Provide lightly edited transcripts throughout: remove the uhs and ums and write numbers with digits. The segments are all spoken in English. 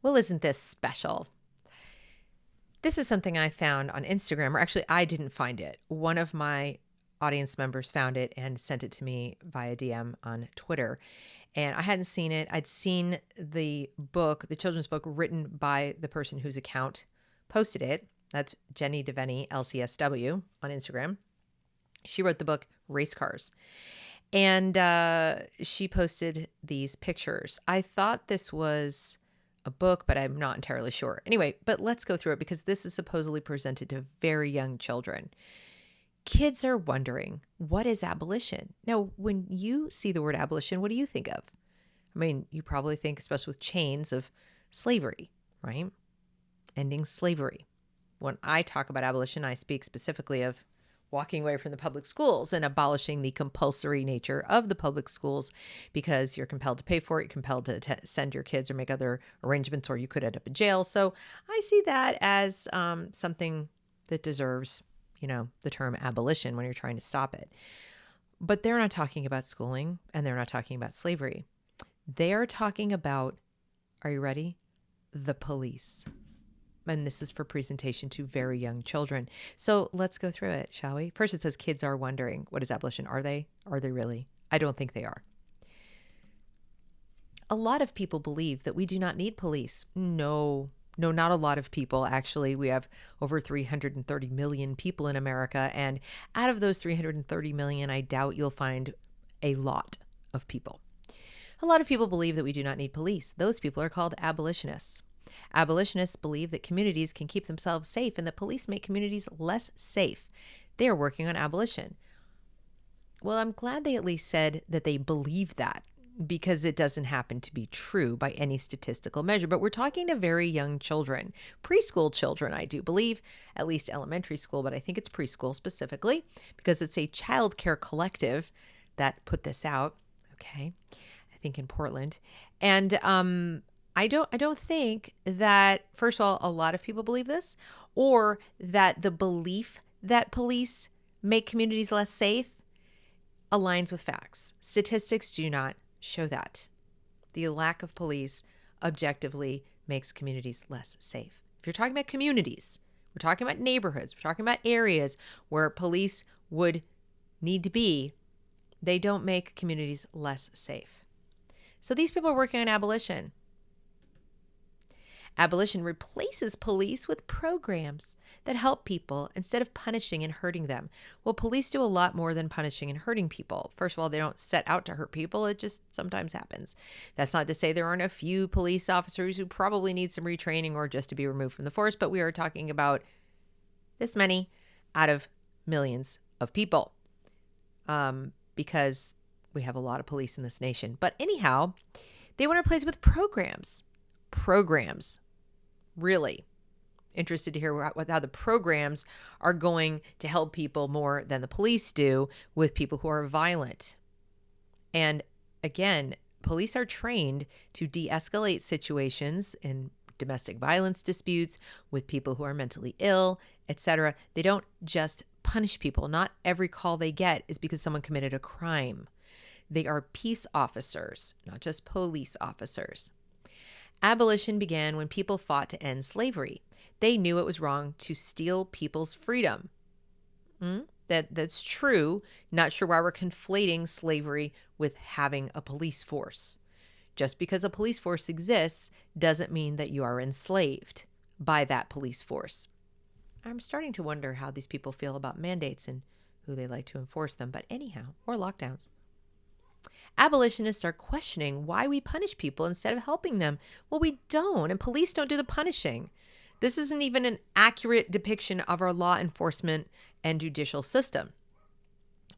Well, isn't this special? This is something I found on Instagram, or actually, I didn't find it. One of my audience members found it and sent it to me via DM on Twitter. And I hadn't seen it. I'd seen the book, the children's book, written by the person whose account posted it. That's Jenny Devenny, LCSW, on Instagram. She wrote the book Race Cars. And she posted these pictures. I thought this was a book, but I'm not entirely sure. Anyway, but let's go through it because this is supposedly presented to very young children. Kids are wondering, what is abolition? Now, when you see the word abolition, what do you think of? I mean, you probably think, especially with chains, of slavery, right? Ending slavery. When I talk about abolition, I speak specifically of walking away from the public schools and abolishing the compulsory nature of the public schools because you're compelled to pay for it, compelled to send your kids or make other arrangements, or you could end up in jail. So I see that as something that deserves, the term abolition when you're trying to stop it. But they're not talking about schooling, and they're not talking about slavery. They're talking about, are you ready? The police. And this is for presentation to very young children. So let's go through it, shall we? First, it says kids are wondering, what is abolition? Are they? Are they really? I don't think they are. A lot of people believe that we do not need police. No, not a lot of people. Actually, we have over 330 million people in America. And out of those 330 million, I doubt you'll find a lot of people. A lot of people believe that we do not need police. Those people are called abolitionists. Abolitionists believe that communities can keep themselves safe and that police make communities less safe. They are working on abolition. Well, I'm glad they at least said that they believe that, because it doesn't happen to be true by any statistical measure. But we're talking to very young children, preschool children, I do believe, at least elementary school, but I think it's preschool specifically because it's a child care collective that put this out. Okay. I think in Portland. And I don't think that, first of all, a lot of people believe this, or that the belief that police make communities less safe aligns with facts. Statistics do not show that. The lack of police objectively makes communities less safe. If you're talking about communities, we're talking about neighborhoods, we're talking about areas where police would need to be, they don't make communities less safe. So these people are working on abolition. Abolition replaces police with programs that help people instead of punishing and hurting them. Well, police do a lot more than punishing and hurting people. First of all, they don't set out to hurt people. It just sometimes happens. That's not to say there aren't a few police officers who probably need some retraining or just to be removed from the force, but we are talking about this many out of millions of people, because we have a lot of police in this nation. But anyhow, they want to replace it with programs. Really interested to hear how the programs are going to help people more than the police do with people who are violent. And again, police are trained to de-escalate situations in domestic violence disputes with people who are mentally ill, etc. They don't just punish people. Not every call they get is because someone committed a crime. They are peace officers, not just police officers. Abolition began when people fought to end slavery. They knew it was wrong to steal people's freedom. That's true. Not sure why we're conflating slavery with having a police force. Just because a police force exists doesn't mean that you are enslaved by that police force. I'm starting to wonder how these people feel about mandates and who they like to enforce them. But anyhow, or lockdowns. Abolitionists are questioning why we punish people instead of helping them. Well, we don't, and police don't do the punishing. This isn't even an accurate depiction of our law enforcement and judicial system.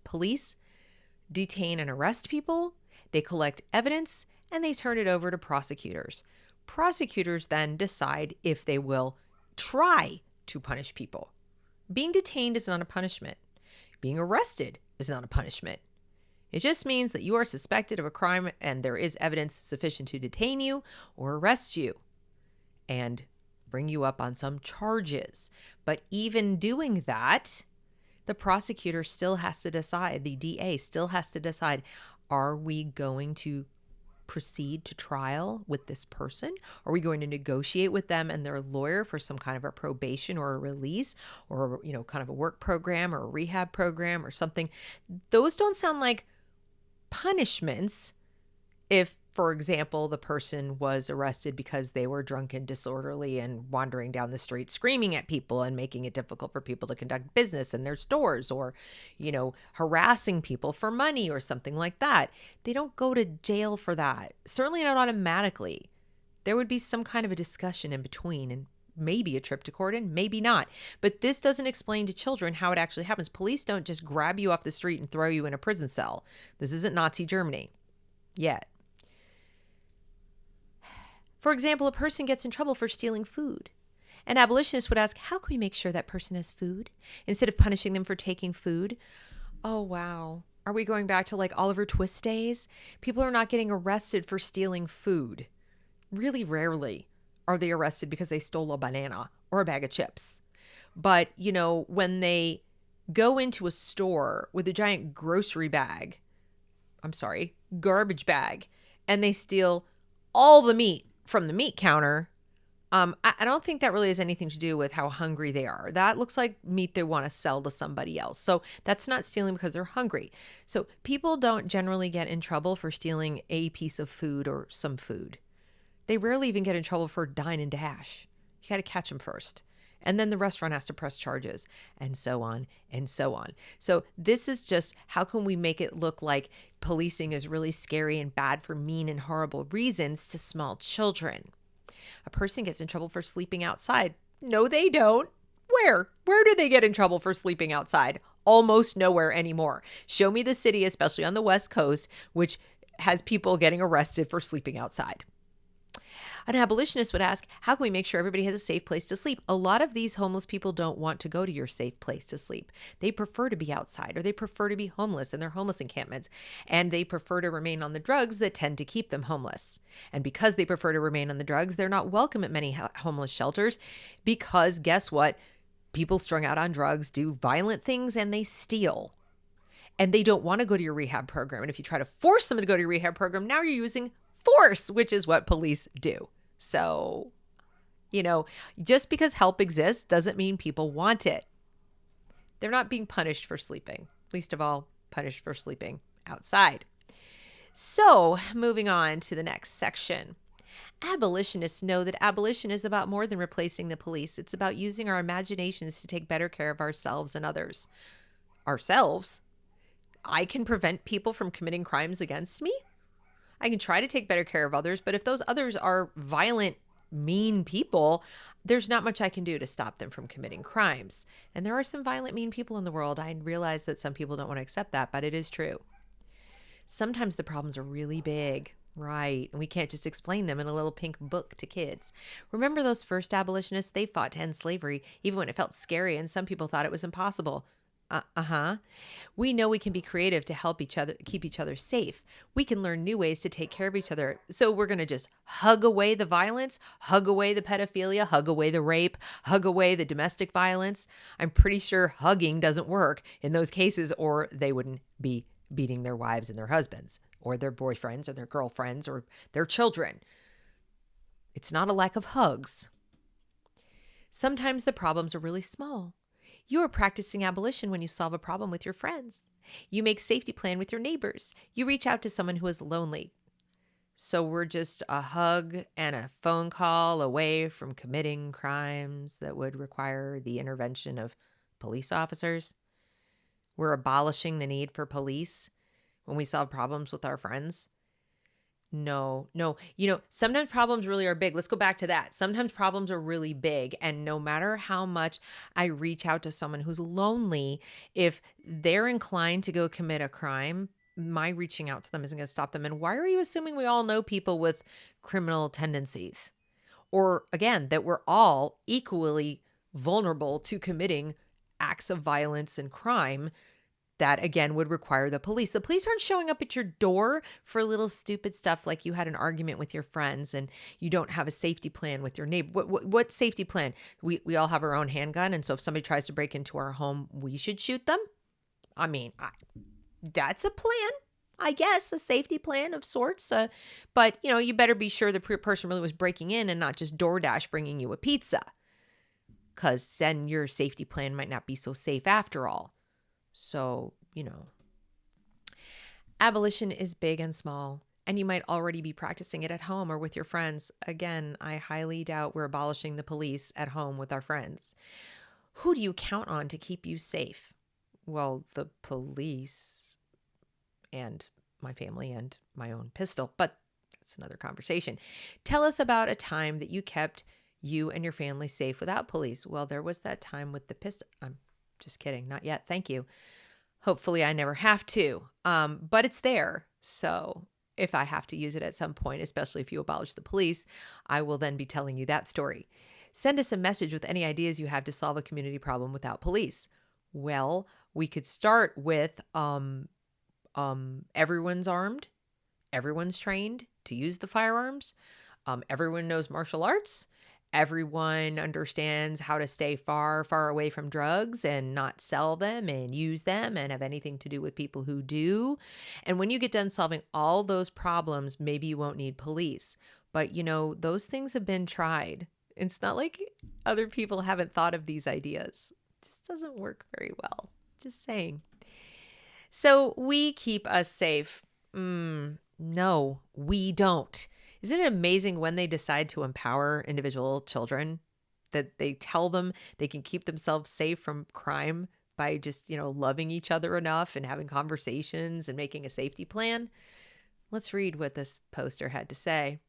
Police detain and arrest people, they collect evidence, and they turn it over to prosecutors. Prosecutors then decide if they will try to punish people. Being detained is not a punishment. Being arrested is not a punishment. It just means that you are suspected of a crime and there is evidence sufficient to detain you or arrest you and bring you up on some charges. But even doing that, the prosecutor still has to decide, the DA still has to decide, are we going to proceed to trial with this person? Are we going to negotiate with them and their lawyer for some kind of a probation or a release, or, kind of a work program or a rehab program or something? Those don't sound like punishments. If, for example, the person was arrested because they were drunk and disorderly and wandering down the street screaming at people and making it difficult for people to conduct business in their stores, or, harassing people for money or something like that. They don't go to jail for that. Certainly not automatically. There would be some kind of a discussion in between, and maybe a trip to court and maybe not. But this doesn't explain to children how it actually happens. Police don't just grab you off the street and throw you in a prison cell. This isn't Nazi Germany yet. For example, a person gets in trouble for stealing food. An abolitionist would ask, how can we make sure that person has food instead of punishing them for taking food? Oh, wow. Are we going back to like Oliver Twist days? People are not getting arrested for stealing food. Really rarely are they arrested because they stole a banana or a bag of chips. But, when they go into a store with a giant garbage bag, and they steal all the meat from the meat counter, I don't think that really has anything to do with how hungry they are. That looks like meat they want to sell to somebody else. So that's not stealing because they're hungry. So people don't generally get in trouble for stealing a piece of food or some food. They rarely even get in trouble for dine and dash. You got to catch them first. And then the restaurant has to press charges, and so on and so on. So this is just, how can we make it look like policing is really scary and bad for mean and horrible reasons to small children? A person gets in trouble for sleeping outside. No, they don't. Where? Where do they get in trouble for sleeping outside? Almost nowhere anymore. Show me the city, especially on the West Coast, which has people getting arrested for sleeping outside. An abolitionist would ask, how can we make sure everybody has a safe place to sleep? A lot of these homeless people don't want to go to your safe place to sleep. They prefer to be outside, or they prefer to be homeless in their homeless encampments, and they prefer to remain on the drugs that tend to keep them homeless. And because they prefer to remain on the drugs, they're not welcome at many homeless shelters, because guess what? People strung out on drugs do violent things and they steal. And they don't want to go to your rehab program. And if you try to force them to go to your rehab program, now you're using force, which is what police do. So, just because help exists doesn't mean people want it. They're not being punished for sleeping, least of all punished for sleeping outside. So, moving on to the next section. Abolitionists know that abolition is about more than replacing the police. It's about using our imaginations to take better care of ourselves and others. Ourselves? I can prevent people from committing crimes against me? I can try to take better care of others, but if those others are violent, mean people, there's not much I can do to stop them from committing crimes. And there are some violent, mean people in the world. I realize that some people don't want to accept that, but it is true. Sometimes the problems are really big, right? And we can't just explain them in a little pink book to kids. Remember those first abolitionists? They fought to end slavery, even when it felt scary and some people thought it was impossible. We know we can be creative to help each other, keep each other safe. We can learn new ways to take care of each other. So we're going to just hug away the violence, hug away the pedophilia, hug away the rape, hug away the domestic violence. I'm pretty sure hugging doesn't work in those cases, or they wouldn't be beating their wives and their husbands, or their boyfriends or their girlfriends or their children. It's not a lack of hugs. Sometimes the problems are really small. You are practicing abolition when you solve a problem with your friends. You make safety plan with your neighbors. You reach out to someone who is lonely. So we're just a hug and a phone call away from committing crimes that would require the intervention of police officers. We're abolishing the need for police when we solve problems with our friends. No. Sometimes problems really are big. Let's go back to that. Sometimes problems are really big. And no matter how much I reach out to someone who's lonely, if they're inclined to go commit a crime, my reaching out to them isn't going to stop them. And why are you assuming we all know people with criminal tendencies? Or again, that we're all equally vulnerable to committing acts of violence and crime that, again, would require the police. The police aren't showing up at your door for little stupid stuff like you had an argument with your friends and you don't have a safety plan with your neighbor. What safety plan? We all have our own handgun, and so if somebody tries to break into our home, we should shoot them? I mean, that's a plan. I guess, a safety plan of sorts. But, you better be sure the person really was breaking in and not just DoorDash bringing you a pizza, because then your safety plan might not be so safe after all. So, abolition is big and small, and you might already be practicing it at home or with your friends. Again, I highly doubt we're abolishing the police at home with our friends. Who do you count on to keep you safe? Well, the police and my family and my own pistol, but that's another conversation. Tell us about a time that you kept you and your family safe without police. Well, there was that time with the pistol. I'm just kidding. Not yet. Thank you. Hopefully I never have to. But it's there. So if I have to use it at some point, especially if you abolish the police, I will then be telling you that story. Send us a message with any ideas you have to solve a community problem without police. Well, we could start with everyone's armed, everyone's trained to use the firearms, everyone knows martial arts, everyone understands how to stay far, far away from drugs and not sell them and use them and have anything to do with people who do. And when you get done solving all those problems, maybe you won't need police. But, those things have been tried. It's not like other people haven't thought of these ideas. It just doesn't work very well. Just saying. So we keep us safe. No, we don't. Isn't it amazing when they decide to empower individual children that they tell them they can keep themselves safe from crime by just, loving each other enough and having conversations and making a safety plan? Let's read what this poster had to say.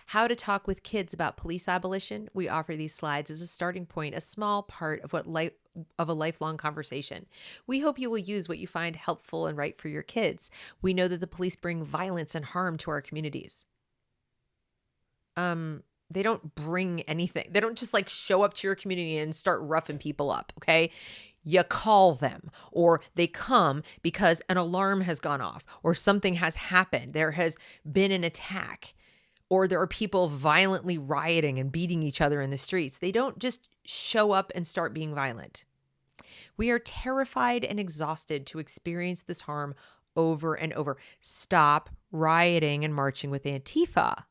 How to talk with kids about police abolition. We offer these slides as a starting point, a small part of a lifelong conversation. We hope you will use what you find helpful and right for your kids. We know that the police bring violence and harm to our communities. They don't bring anything. They don't just show up to your community and start roughing people up, okay? You call them, or they come because an alarm has gone off or something has happened. There has been an attack, or there are people violently rioting and beating each other in the streets. They don't just show up and start being violent. We are terrified and exhausted to experience this harm over and over. Stop rioting and marching with Antifa.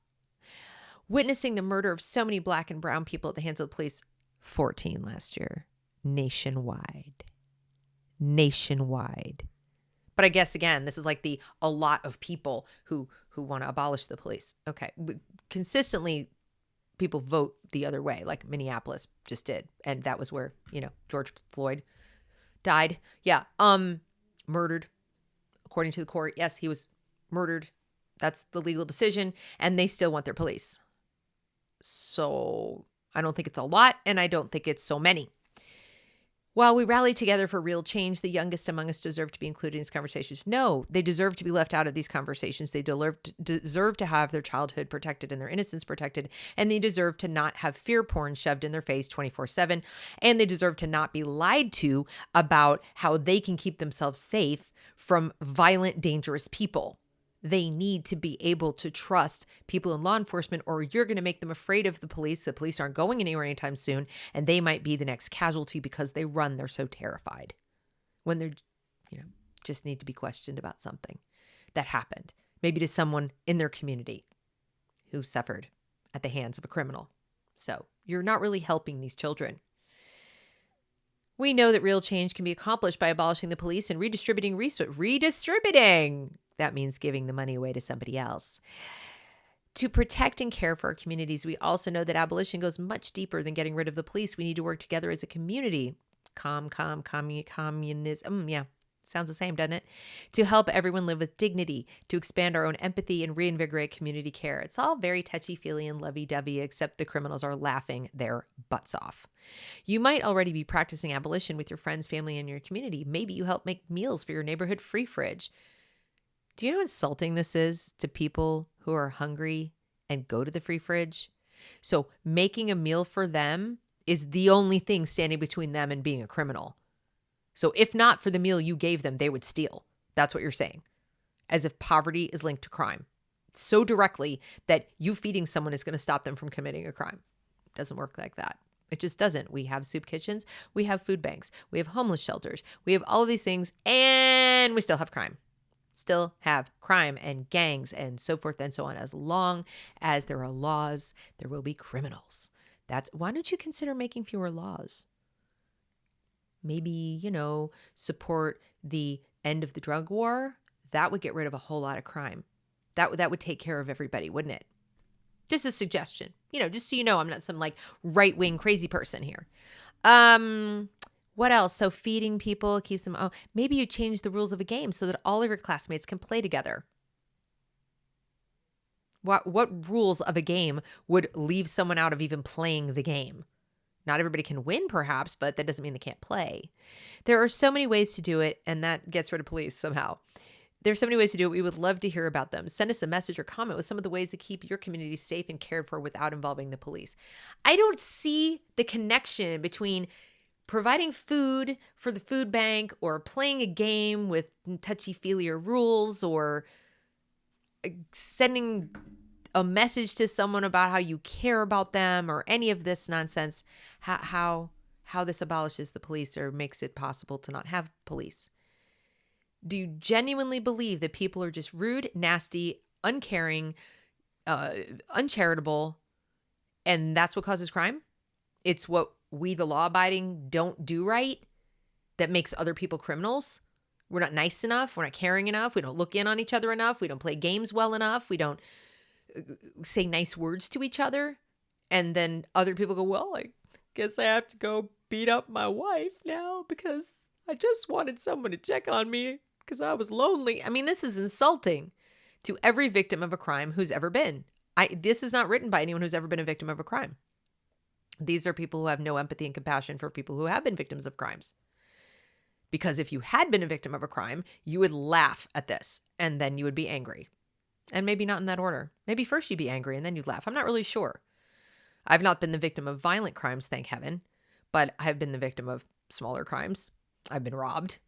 Witnessing the murder of so many Black and brown people at the hands of the police, 14 last year, nationwide. But I guess, again, this is a lot of people who want to abolish the police. Okay. Consistently, people vote the other way, like Minneapolis just did. And that was where, George Floyd died. Yeah. Murdered, according to the court. Yes, he was murdered. That's the legal decision. And they still want their police. So I don't think it's a lot, and I don't think it's so many. While we rally together for real change, the youngest among us deserve to be included in these conversations. No, they deserve to be left out of these conversations. They deserve to have their childhood protected and their innocence protected, and they deserve to not have fear porn shoved in their face 24/7, and they deserve to not be lied to about how they can keep themselves safe from violent, dangerous people. They need to be able to trust people in law enforcement, or you're going to make them afraid of the police. The police aren't going anywhere anytime soon, and they might be the next casualty because they're so terrified when they're, just need to be questioned about something that happened, maybe to someone in their community who suffered at the hands of a criminal. So you're not really helping these children. We know that real change can be accomplished by abolishing the police and redistributing resources. That means giving the money away to somebody else. To protect and care for our communities, we also know that abolition goes much deeper than getting rid of the police. We need to work together as a community. Communism. Yeah, sounds the same, doesn't it? To help everyone live with dignity, to expand our own empathy and reinvigorate community care. It's all very touchy-feely and lovey-dovey, except the criminals are laughing their butts off. You might already be practicing abolition with your friends, family, and your community. Maybe you help make meals for your neighborhood free fridge. Do you know how insulting this is to people who are hungry and go to the free fridge? So making a meal for them is the only thing standing between them and being a criminal. So if not for the meal you gave them, they would steal. That's what you're saying. As if poverty is linked to crime so directly that you feeding someone is going to stop them from committing a crime. It doesn't work like that. It just doesn't. We have soup kitchens. We have food banks. We have homeless shelters. We have all of these things, and we still have crime. still have crime and gangs and so forth and so on. As long as there are laws, there will be criminals. Why don't you consider making fewer laws? Maybe, support the end of the drug war. That would get rid of a whole lot of crime. That would take care of everybody, wouldn't it? Just a suggestion, just so you know, I'm not some like right-wing crazy person here. What else? So feeding people keeps them. Oh, maybe you change the rules of a game so that all of your classmates can play together. What rules of a game would leave someone out of even playing the game? Not everybody can win, perhaps, but that doesn't mean they can't play. There are so many ways to do it, and that gets rid of police somehow. There's so many ways to do it. We would love to hear about them. Send us a message or comment with some of the ways to keep your community safe and cared for without involving the police. I don't see the connection between providing food for the food bank or playing a game with touchy-feely rules or sending a message to someone about how you care about them or any of this nonsense, how this abolishes the police or makes it possible to not have police. Do you genuinely believe that people are just rude, nasty, uncaring, uncharitable, and that's what causes crime? It's what we, the law-abiding, don't do right that makes other people criminals? We're not nice enough. We're not caring enough. We don't look in on each other enough. We don't play games well enough. We don't say nice words to each other. And then other people go, well, I guess I have to go beat up my wife now because I just wanted someone to check on me because I was lonely. I mean, this is insulting to every victim of a crime who's ever been. This is not written by anyone who's ever been a victim of a crime. These are people who have no empathy and compassion for people who have been victims of crimes. Because if you had been a victim of a crime, you would laugh at this and then you would be angry. And maybe not in that order. Maybe first you'd be angry and then you'd laugh. I'm not really sure. I've not been the victim of violent crimes, thank heaven, but I've been the victim of smaller crimes. I've been robbed.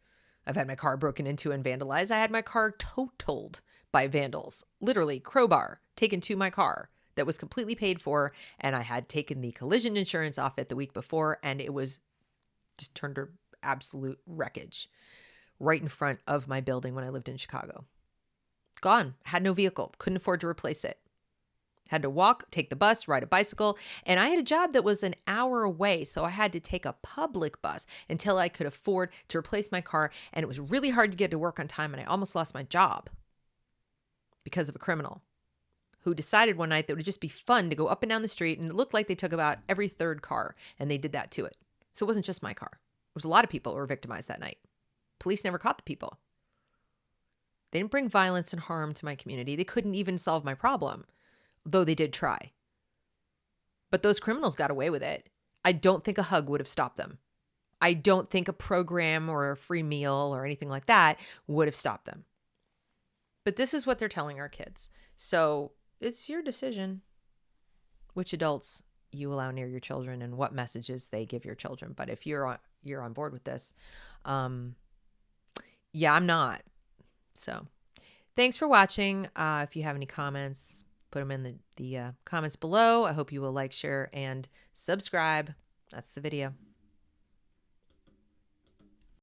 I've had my car broken into and vandalized. I had my car totaled by vandals. Literally, crowbar taken to my car that was completely paid for, and I had taken the collision insurance off it the week before, and it was just turned to absolute wreckage right in front of my building when I lived in Chicago. Gone. Had no vehicle. Couldn't afford to replace it. Had to walk, take the bus, ride a bicycle. And I had a job that was an hour away, so I had to take a public bus until I could afford to replace my car. And it was really hard to get to work on time, and I almost lost my job because of a criminal who decided one night that it would just be fun to go up and down the street, and it looked like they took about every third car, and they did that to it. So it wasn't just my car. There was a lot of people who were victimized that night. Police never caught the people. They didn't bring violence and harm to my community. They couldn't even solve my problem, though they did try. But those criminals got away with it. I don't think a hug would have stopped them. I don't think a program or a free meal or anything like that would have stopped them. But this is what they're telling our kids. So it's your decision which adults you allow near your children and what messages they give your children. But if you're on board with this, yeah, I'm not. So thanks for watching. If you have any comments, put them in the comments below. I hope you will like, share, and subscribe. That's the video.